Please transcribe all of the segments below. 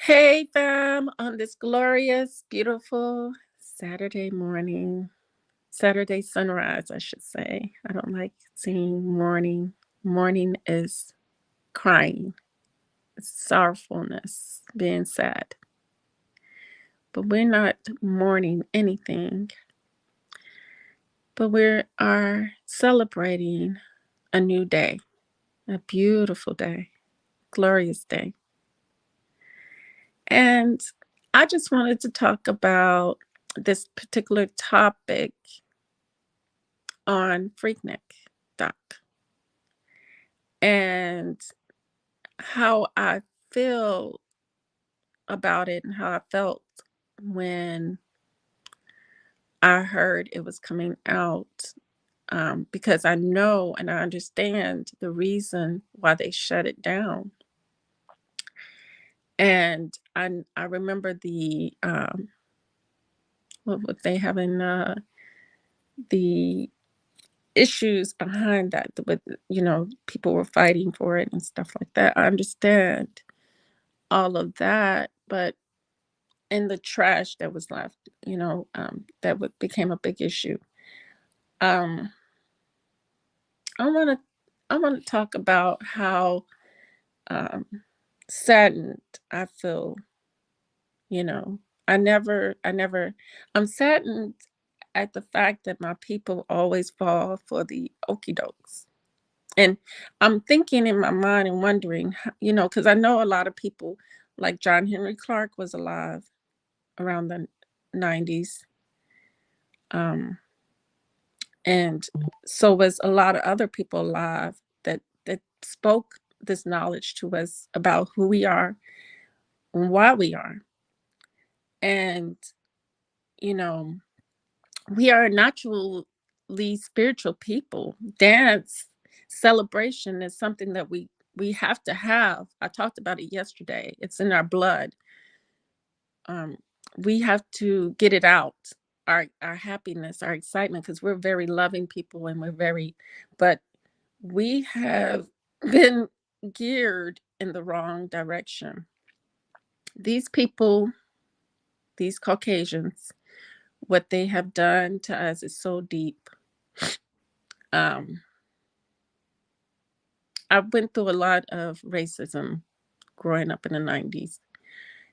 Hey, fam, on this glorious, beautiful Saturday morning, Saturday sunrise, I should say. I don't like seeing morning. Morning is crying, it's sorrowfulness, being sad. But we're not mourning anything, but we are celebrating a new day, a beautiful day, glorious day. And I just wanted to talk about this particular topic on FreakNik doc and how I feel about it and how I felt when I heard it was coming out, because I know and I understand the reason why they shut it down. And I remember what were they having, the issues behind that with, people were fighting for it and stuff like that. I understand all of that, but in the trash that was left, became a big issue. Um, I want to I want to talk about how um, saddened I feel. You know, I'm saddened at the fact that my people always fall for the okey dokes. And I'm thinking in my mind and wondering, because I know a lot of people, like John Henry Clark was alive around the 90s. Um, and so was a lot of other people alive that spoke this knowledge to us about who we are and why we are. And, you know, we are naturally spiritual people. Dance, celebration is something that we have to have. I talked about it yesterday. It's in our blood. Um, we have to get it out. Our happiness, our excitement, because we're very loving people and but we have been geared in the wrong direction. These people, these Caucasians, what they have done to us is so deep. Um, I went through a lot of racism growing up in the 90s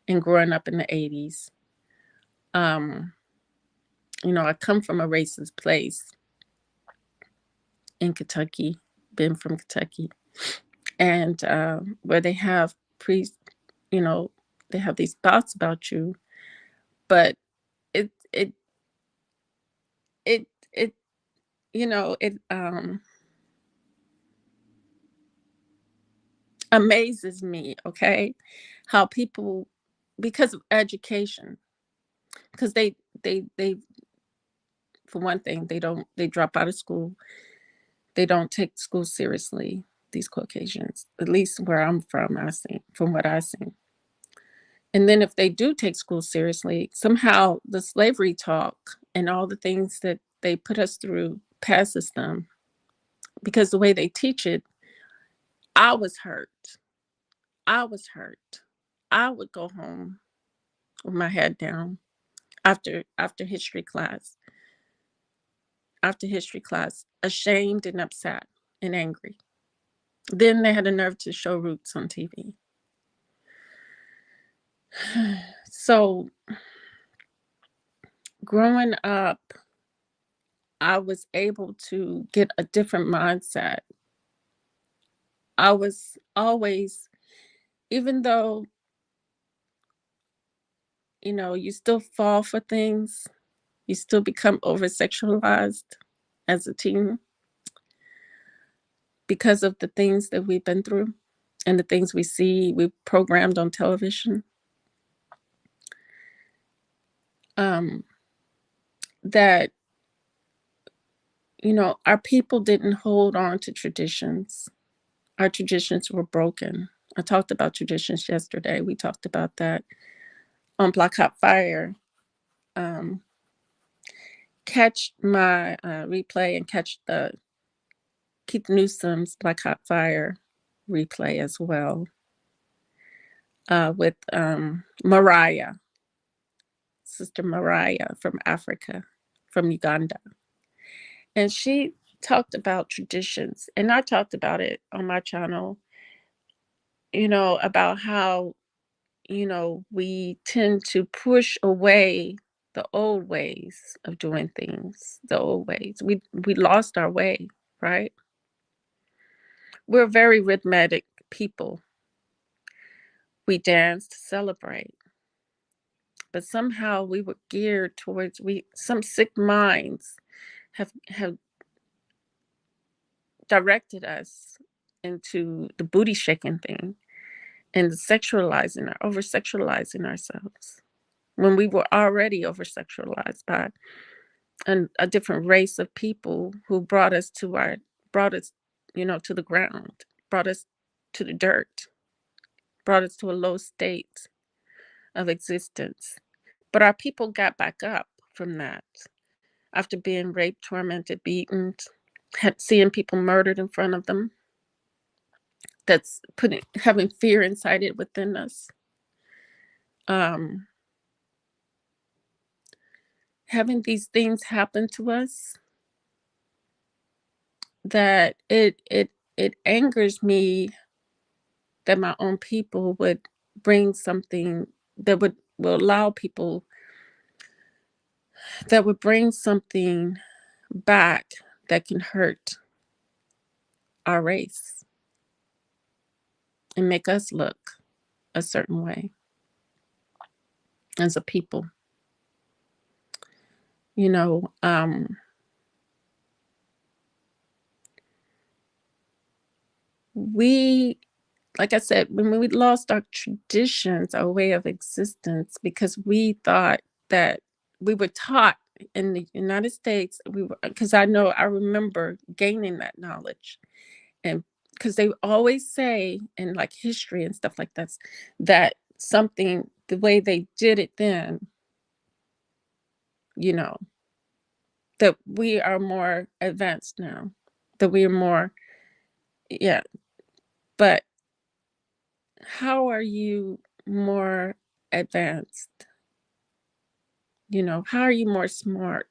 and growing up in the 80s. Um, I come from a racist place in Kentucky, been from Kentucky, and where they have priests, you know, they have these thoughts about you, but it, it, it, it, it amazes me, okay, how people, because of education, because they for one thing, they drop out of school. They don't take school seriously, these Caucasians, at least where I'm from, I see, from what I see. And then if they do take school seriously, somehow the slavery talk and all the things that they put us through passes them, because the way they teach it, I was hurt. I was hurt. I would go home with my head down after history class, ashamed and upset and angry. Then they had the nerve to show Roots on TV. So growing up, I was able to get a different mindset. I was always, even though, you still fall for things, you still become over sexualized as a teen because of the things that we've been through and the things we programmed on television. Um, that, our people didn't hold on to traditions. Our traditions were broken. I talked about traditions yesterday. We talked about that on Black Hot Fire. Um, Catch my replay and catch the Keith Newsom's Black Hot Fire replay as well. with Mariah, Sister Mariah from Africa, from Uganda. And she talked about traditions. And I talked about it on my channel, about how, we tend to push away the old ways of doing things, the old ways. We lost our way, right? We're very rhythmic people. We dance to celebrate, but somehow we were geared towards some sick minds have directed us into the booty shaking thing and the sexualizing or over sexualizing ourselves when we were already over sexualized by a different race of people who brought us, to the ground, brought us to the dirt, brought us to a low state of existence. But our people got back up from that after being raped, tormented, beaten, seeing people murdered in front of them. That's having fear incited within us. Um, Having these things happen to us, that it angers me that my own people would bring something that will allow people, that would bring something back that can hurt our race and make us look a certain way as a people. You know, we, like I said, when we lost our traditions, our way of existence, because we thought that we were taught in the United States, because I remember gaining that knowledge. And because they always say in like history and stuff like that something, the way they did it then, you know, that we are more advanced now, that we are more, yeah. But how are you more advanced? How are you more smart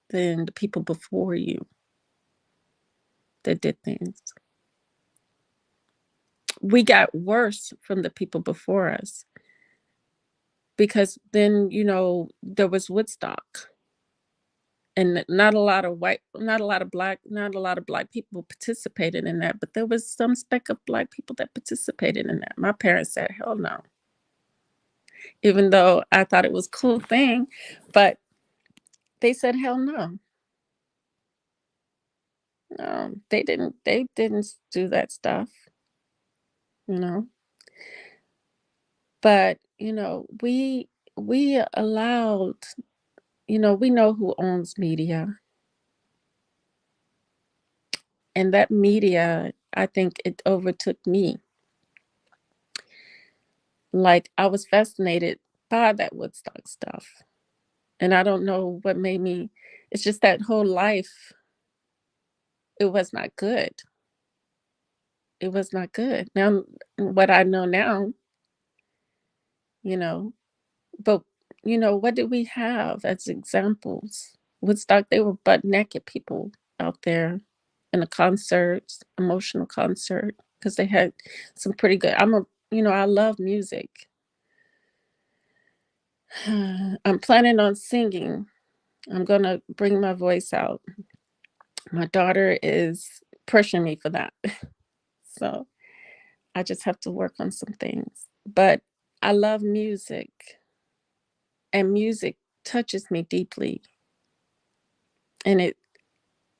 than the people before you that did things? We got worse from the people before us because then, there was Woodstock, and not a lot of black people participated in that, but there was some speck of black people that participated in that. My parents said, hell no, even though I thought it was a cool thing, but they said, hell no. No, they didn't do that stuff, you know. But, we allowed, we know who owns media, and that media, I think it overtook me. Like, I was fascinated by that Woodstock stuff. And I don't know what made me, it's just that whole life, it was not good. It was not good. Now, what I know now, you know, but, what did we have as examples? Woodstock, they were butt naked people out there in a concert, emotional concert, because they had some pretty good, I love music. I'm planning on singing. I'm going to bring my voice out. My daughter is pressuring me for that. So I just have to work on some things. But I love music, and music touches me deeply. And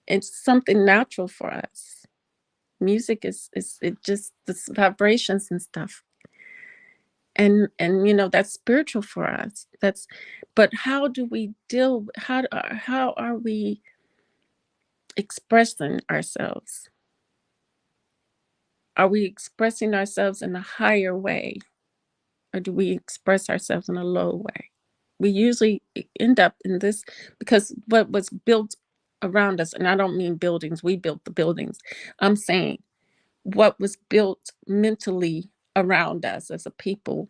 it's something natural for us. Music is it just this vibrations and stuff. And that's spiritual for us. But how do we how are we expressing ourselves? Are we expressing ourselves in a higher way, or do we express ourselves in a low way? We usually end up in this because what was built around us, and I don't mean buildings, we built the buildings. I'm saying what was built mentally around us as a people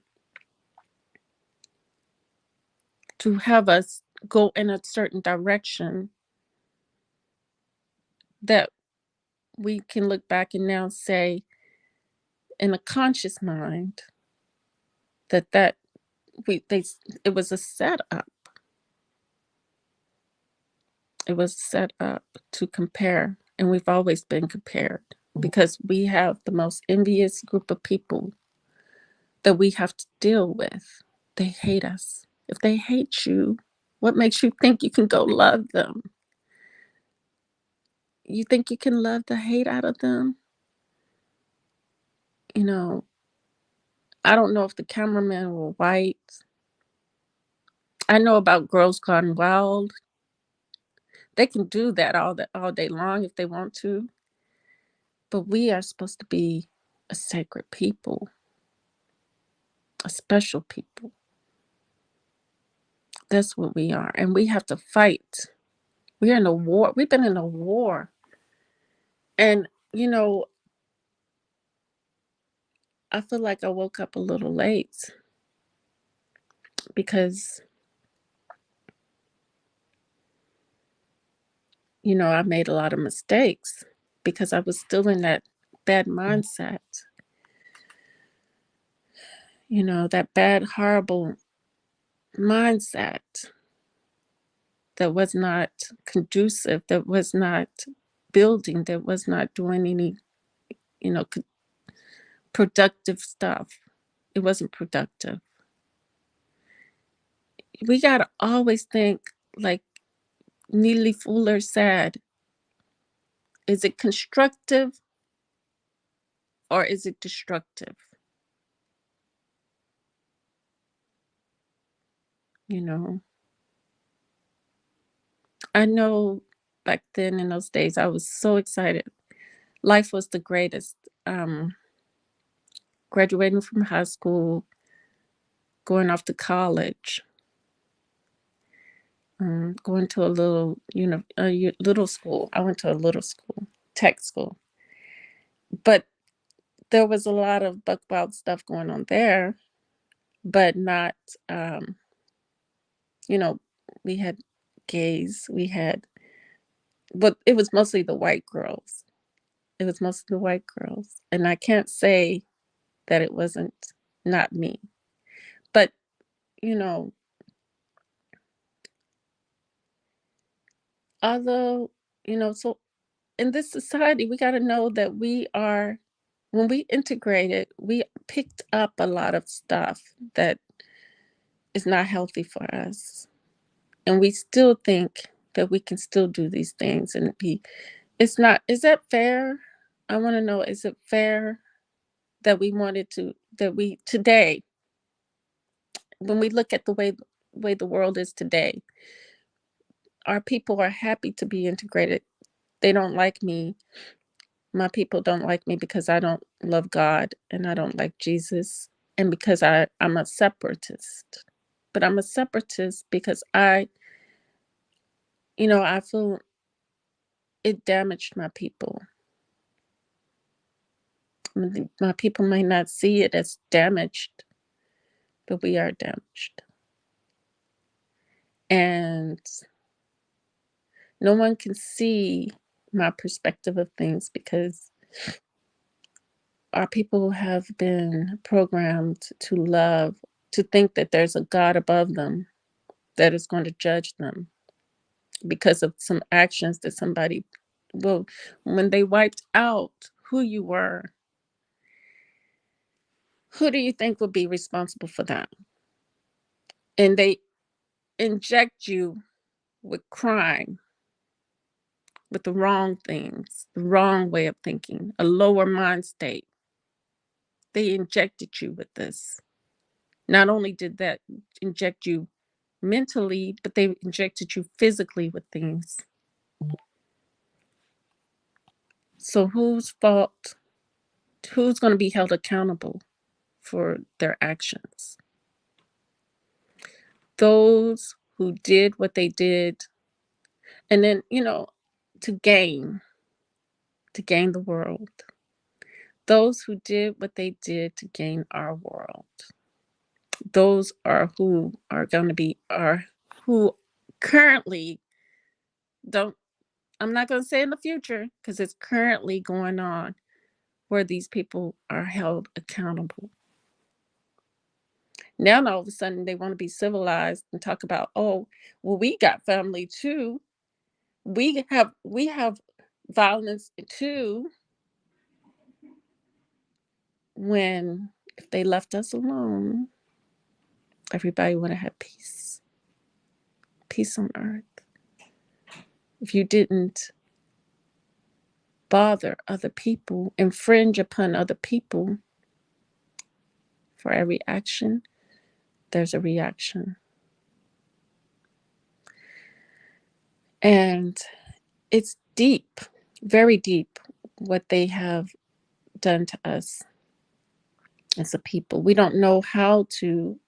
to have us go in a certain direction that we can look back and now say in a conscious mind that we they it was a setup. It was set up to compare, and we've always been compared because we have the most envious group of people that we have to deal with. They hate us. If they hate you, what makes you think you can go love them? You think you can love the hate out of them? You know, I don't know if the cameramen were white. I know about Girls Gone Wild. They can do that all day long if they want to. But we are supposed to be a sacred people, a special people. That's what we are. And we have to fight. We're in a war. We've been in a war. And, I feel like I woke up a little late because, I made a lot of mistakes because I was still in that bad mindset, that bad, horrible mindset that was not conducive, that was not building, that was not doing any, productive stuff. It wasn't productive. We got to always think, like Neely Fuller said, is it constructive or is it destructive? You know, I know back then in those days, I was so excited. Life was the greatest. Um, Graduating from high school, going off to college, going to a little, little school. I went to a little school, tech school, but there was a lot of buck wild stuff going on there, but not, um, you know, we had gays, but it was mostly the white girls. It was mostly the white girls, and I can't say that it wasn't not me, but you know, although so in this society, we got to know that when we integrated, we picked up a lot of stuff that is not healthy for us. And we still think that we can still do these things it's not, is that fair? I want to know, is it fair that today, when we look at the way the world is today, our people are happy to be integrated. They don't like me. My people don't like me because I don't love God and I don't like Jesus and because I'm a separatist. But I'm a separatist because I feel it damaged my people. My people may not see it as damaged, but we are damaged. And no one can see my perspective of things because our people have been programmed to think that there's a God above them that is going to judge them because of some actions that somebody, well, when they wiped out who you were, who do you think would be responsible for that? And they inject you with crime, with the wrong things, the wrong way of thinking, a lower mind state. They injected you with this. Not only did that inject you mentally, but they injected you physically with things. So whose fault? Who's going to be held accountable for their actions? Those who did what they did, and then, to gain the world. Those who did what they did to gain our world, those are who are going to be, are who currently don't, I'm not going to say in the future because it's currently going on where these people are held accountable. Now, all of a sudden, they want to be civilized and talk about, oh, well, we got family too. We have violence too. When if they left us alone, everybody would have had peace, peace on earth. If you didn't bother other people, infringe upon other people, for every action, there's a reaction. And it's deep, very deep, what they have done to us as a people. We don't know how to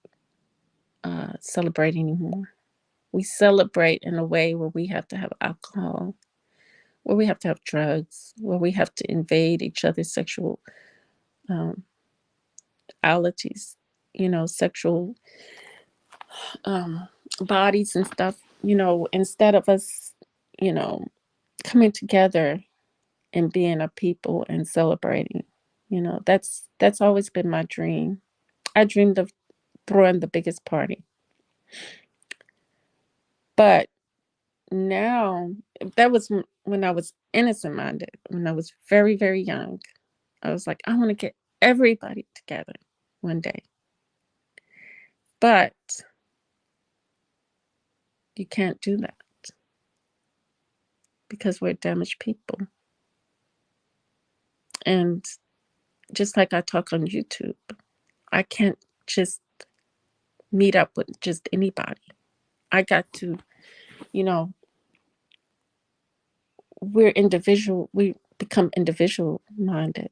celebrate anymore. We celebrate in a way where we have to have alcohol, where we have to have drugs, where we have to invade each other's sexual um, alities, sexual um, bodies and stuff, instead of us, you know, coming together and being a people and celebrating. That's always been my dream. I dreamed of throwing the biggest party. But now, that was when I was innocent minded, when I was very, very young. I was like, I want to get everybody together one day. But you can't do that because we're damaged people. And just like I talk on YouTube, I can't just meet up with just anybody. I got to, you know, we become individual minded.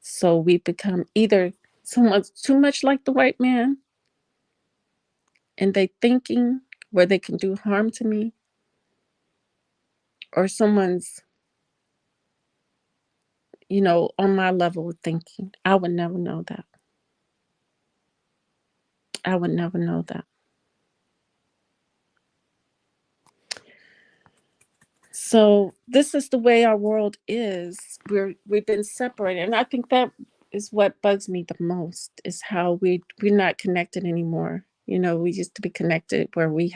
So we become either someone's too much like the white man and they thinking where they can do harm to me, or someone's, on my level of thinking. I would never know that. I would never know that. So this is the way our world is. We've been separated, and I think that is what bugs me the most, is how we're not connected anymore. We used to be connected where we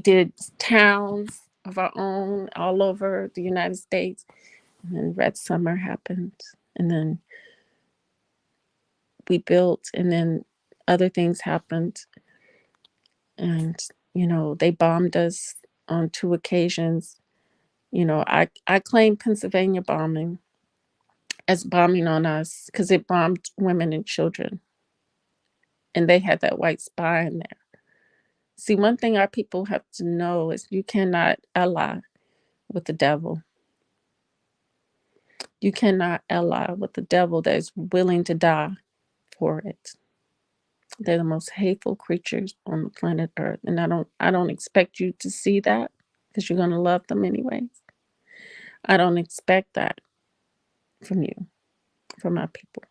did towns of our own all over the United States, and then Red Summer happened, and then we built, and then other things happened, and they bombed us on 2 occasions. I claim Pennsylvania bombing as bombing on us because it bombed women and children, and they had that white spy in there. See, one thing our people have to know is you cannot ally with the devil. You cannot ally with the devil that is willing to die for it. They're the most hateful creatures on the planet Earth, and I don't expect you to see that because you're going to love them anyways. I don't expect that from you, from our people.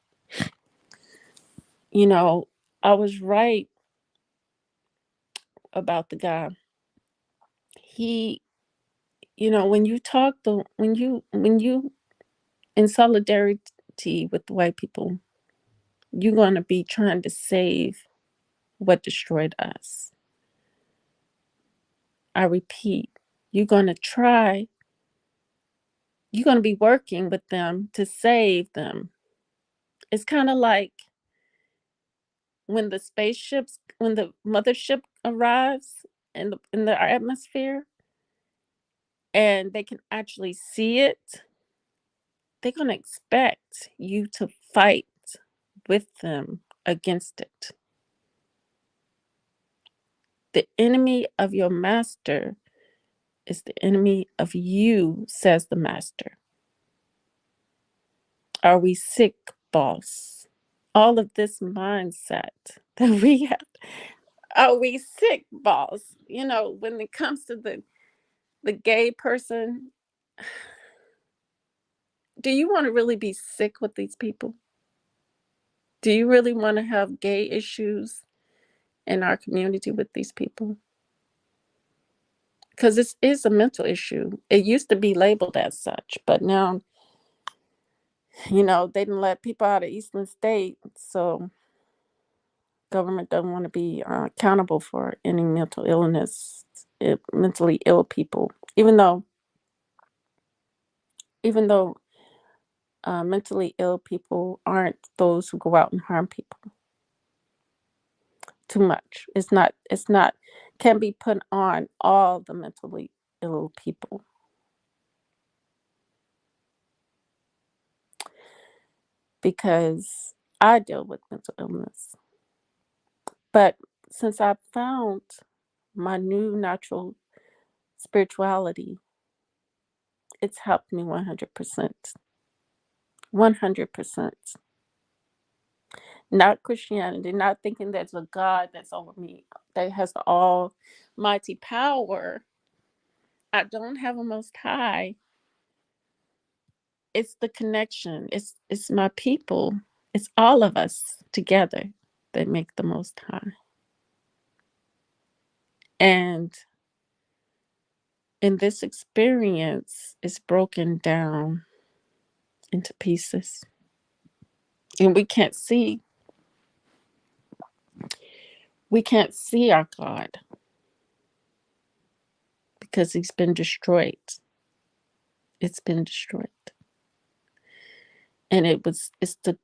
You know, I was right about the guy. He, when you talk the when you in solidarity with the white people, you're going to be trying to save what destroyed us. I repeat, you're going to try, you're going to be working with them to save them. It's kind of like when the mothership arrives in the atmosphere and they can actually see it, they're going to expect you to fight with them against it. The enemy of your master is the enemy of you, says the master. Are we sick, boss? All of this mindset that we have. Are we sick, boss? When it comes to the gay person, Do you want to really be sick with these people? Do you really want to have gay issues in our community with these people? Because this is a mental issue. It used to be labeled as such, but now, they didn't let people out of Eastern State, so government doesn't want to be accountable for any mental illness, mentally ill people, even though mentally ill people aren't those who go out and harm people too much. It's not can be put on all the mentally ill people, because I deal with mental illness. But since I found my new natural spirituality, it's helped me 100%. 100%. Not Christianity, not thinking there's a God that's over me, that has the almighty power. I don't have a most high. It's the connection. It's my people. It's all of us together that make the most high. And in this experience, it's broken down into pieces. And we can't see our God because he's been destroyed. It's been destroyed. And it's the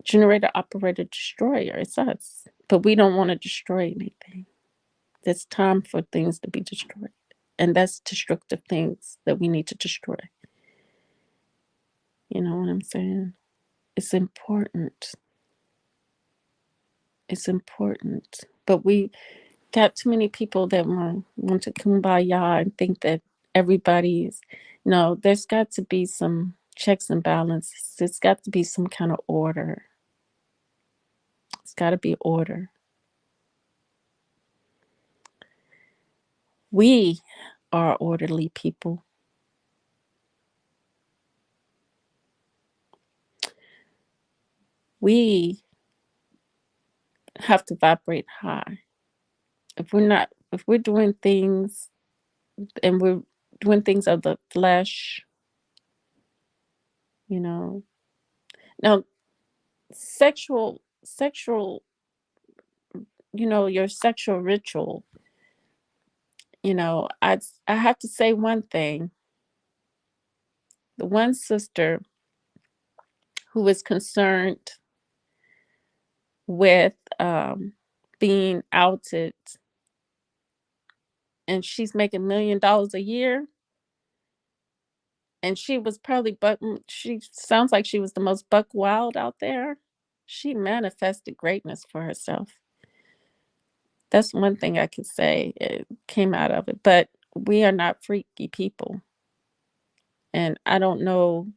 generator operator destroyer. It's us. But we don't want to destroy anything. It's time for things to be destroyed. And that's destructive things that we need to destroy. You know what I'm saying? It's important. It's important. But we got too many people that want to kumbaya and think that everybody's, no, there's got to be some checks and balances. There's got to be some kind of order. It's got to be order. We are orderly people. We have to vibrate high. If we're doing things and we're doing things of the flesh, you know. Now, sexual, your sexual ritual, I have to say one thing. The one sister who was concerned with being outed, and she's making $1 million a year, and she was probably she sounds like she was the most buck wild out there. She manifested greatness for herself. That's one thing I could say it came out of it. But we are not freaky people. And I don't know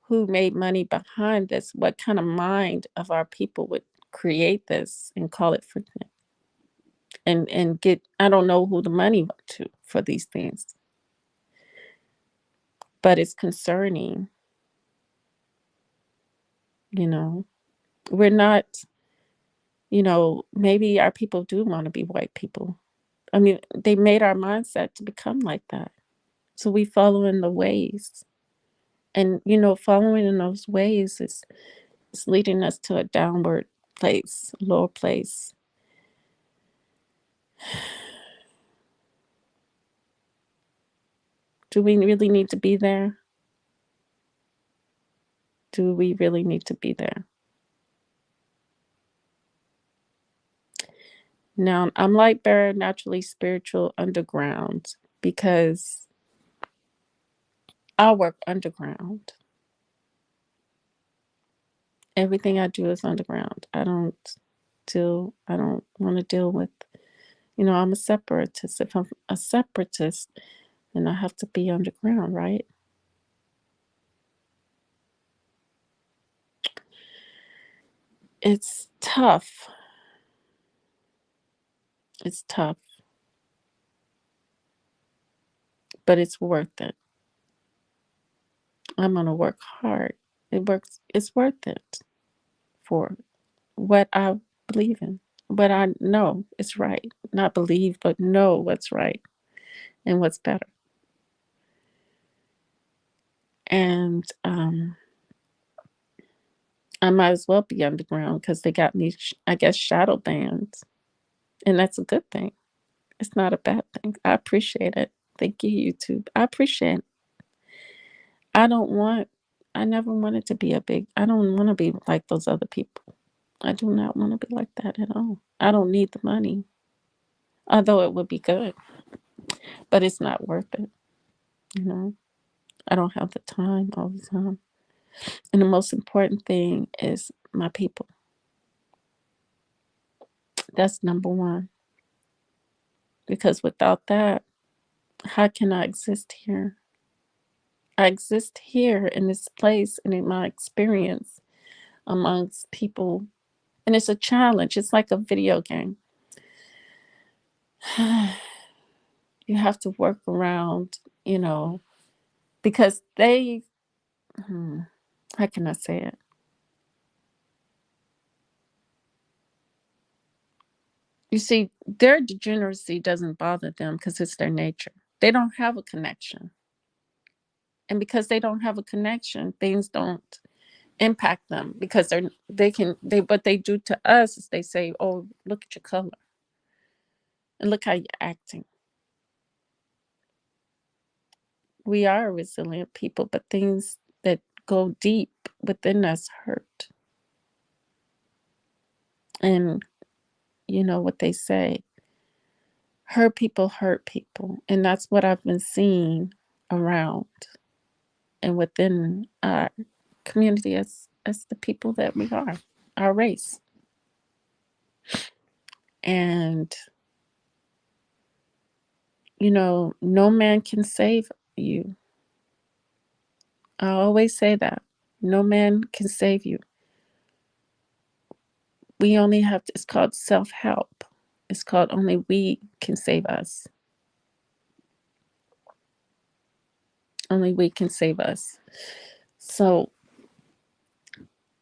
who made money behind this, what kind of mind of our people would create this and call it FreakNik. And get, I don't know who the money went to for these things. But it's concerning, you know. We're not, maybe our people do want to be white people. I mean, they made our mindset to become like that. So we follow in the ways. And, following in those ways is leading us to a downward place, a lower place. Do we really need to be there? Do we really need to be there? Now, I'm like Bear, naturally spiritual underground, because I work underground. Everything I do is underground. I don't want to deal with, I'm a separatist. If I'm a separatist, then I have to be underground, right? It's tough. It's tough, but it's worth it. I'm gonna work hard. It's worth it for what I believe in, what I know is right. Not believe, but know what's right and what's better. And I might as well be underground because they got me, I guess, shadow banned. And that's a good thing. It's not a bad thing. I appreciate it. Thank you, YouTube. I appreciate it. I don't want, I never wanted to be I don't want to be like those other people. I do not want to be like that at all. I don't need the money, although it would be good, but it's not worth it. You know, I don't have the time all the time. And the most important thing is my people. That's number one. Because without that, how can I exist here? I exist here in this place and in my experience amongst people. And it's a challenge. It's like a video game. You have to work around, you know, because hmm, how can I say it? You see, their degeneracy doesn't bother them because it's their nature. They don't have a connection. And because they don't have a connection, things don't impact them because they what they do to us is they say, oh, look at your color and look how you're acting. We are resilient people, but things that go deep within us hurt. And you know what they say, hurt people. And that's what I've been seeing around and within our community as the people that we are, our race. And, you know, no man can save you. I always say that. No man can save you. We only have to, it's called self help. It's called only we can save us. Only we can save us. So,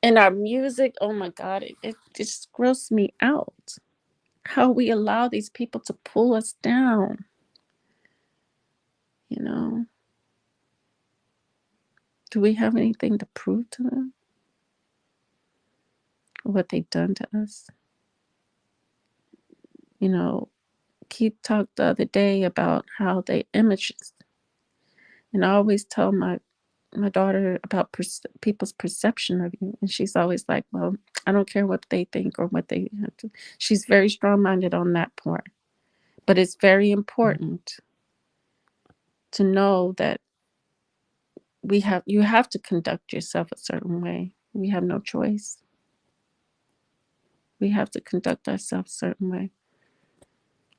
in our music, oh my God, it just grosses me out. How we allow these people to pull us down, you know? Do we have anything to prove to them? What they've done to us? You know, Keith talked the other day about how they images. And I always tell my daughter about people's perception of you, and she's always like, "Well, I don't care what they think or what they have to." She's very strong-minded on that part, but it's very important to know that you have to conduct yourself a certain way. We have no choice. We have to conduct ourselves a certain way.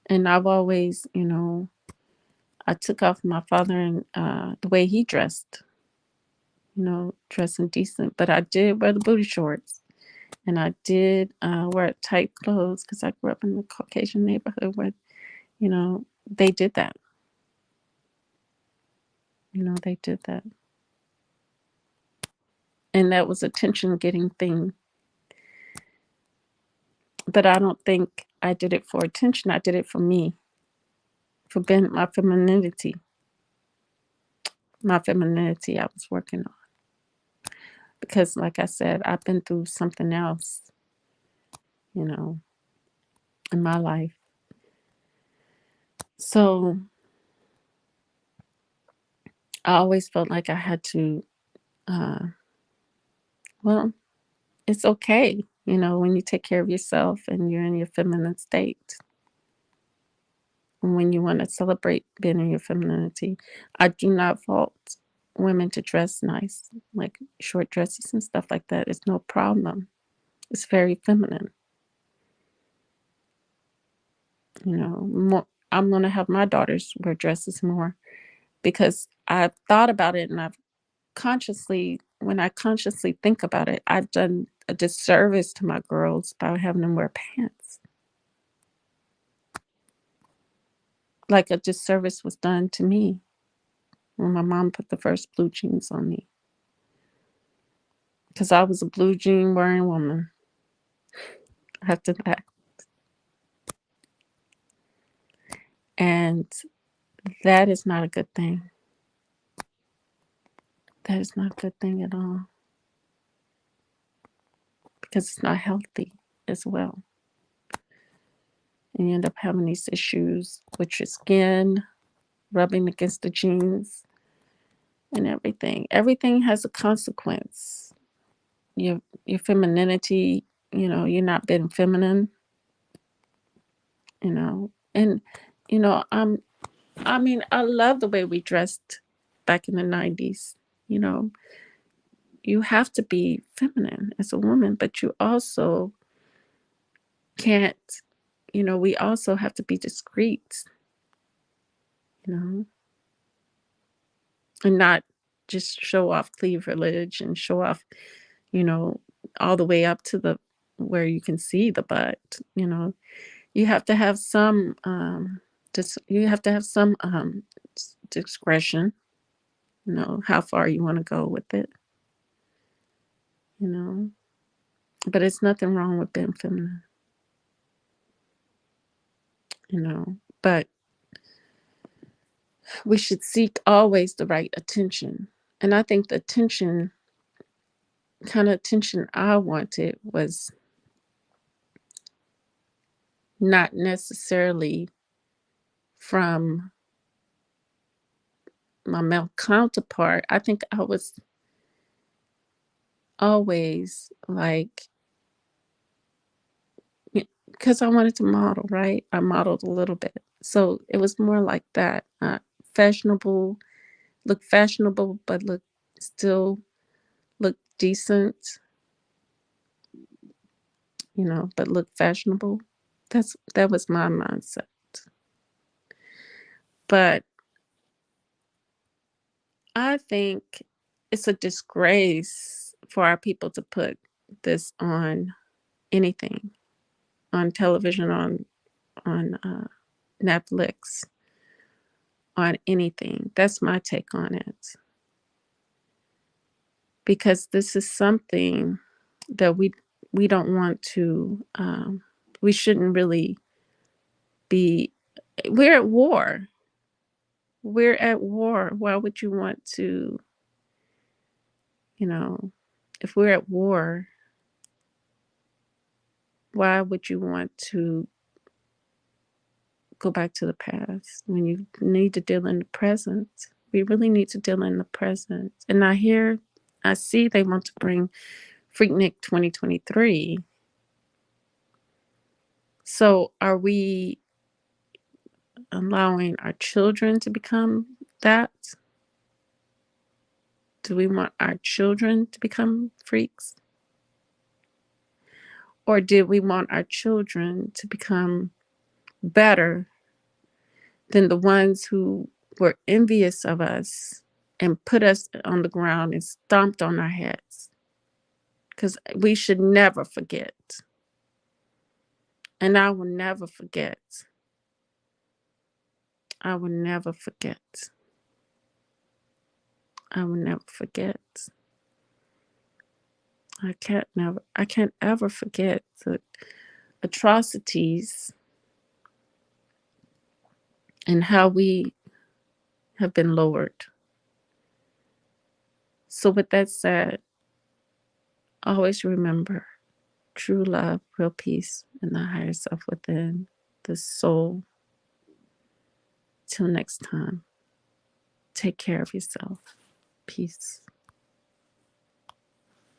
And I've always, you know, I took off my father and the way he dressed, you know, dressing decent, but I did wear the booty shorts. And I did wear tight clothes because I grew up in a Caucasian neighborhood where, you know, they did that. You know, they did that. And that was attention getting thing. But I don't think I did it for attention. I did it for me, for being my femininity. My femininity I was working on. Because, like I said, I've been through something else, you know, in my life. So I always felt like I had to, uh, well, it's okay, you know, when you take care of yourself and you're in your feminine state. And when you want to celebrate being in your femininity, I do not fault women to dress nice, like short dresses and stuff like that. It's no problem. It's very feminine, you know. More, I'm gonna have my daughters wear dresses more because I've thought about it and I've consciously, when I consciously think about it, I've done a disservice to my girls by having them wear pants. Like a disservice was done to me when my mom put the first blue jeans on me. because I was a blue jean wearing woman after that. And that is not a good thing. That is not a good thing at all because it's not healthy as well. And you end up having these issues with your skin, rubbing against the jeans and everything. Everything has a consequence. Your femininity, you're not being feminine, And I mean, I love the way we dressed back in the 90s. You know, you have to be feminine as a woman, but you also can't, we also have to be discreet, you know, and not just show off cleavage and show off, you know, all the way up to the where you can see the butt. You have to have some you have to have some discretion, how far you want to go with it, you know. But it's nothing wrong with being feminine, you know. But we should seek always the right attention. And I think the kind of attention I wanted was not necessarily from my male counterpart. I think I was always like, because I wanted to model, right? I modeled a little bit. So it was more like that. Fashionable, look fashionable, but still look decent, but look fashionable. That was my mindset. But I think it's a disgrace for our people to put this on anything, on television, on Netflix, on anything. That's my take on it. Because this is something that we don't want to. We shouldn't really be. We're at war. We're at war. Why would you want to? If we're at war, why would you want to go back to the past when you need to deal in the present? We really need to deal in the present. And I see they want to bring FreakNik 2023. So are we allowing our children to become that? Do we want our children to become freaks? Or did we want our children to become better than the ones who were envious of us and put us on the ground and stomped on our heads? Because we should never forget. And I will never forget. I will never forget. I will never forget. I can't ever forget the atrocities and how we have been lowered. So with that said, always remember true love, real peace, and the higher self within the soul. Till next time, take care of yourself. Peace.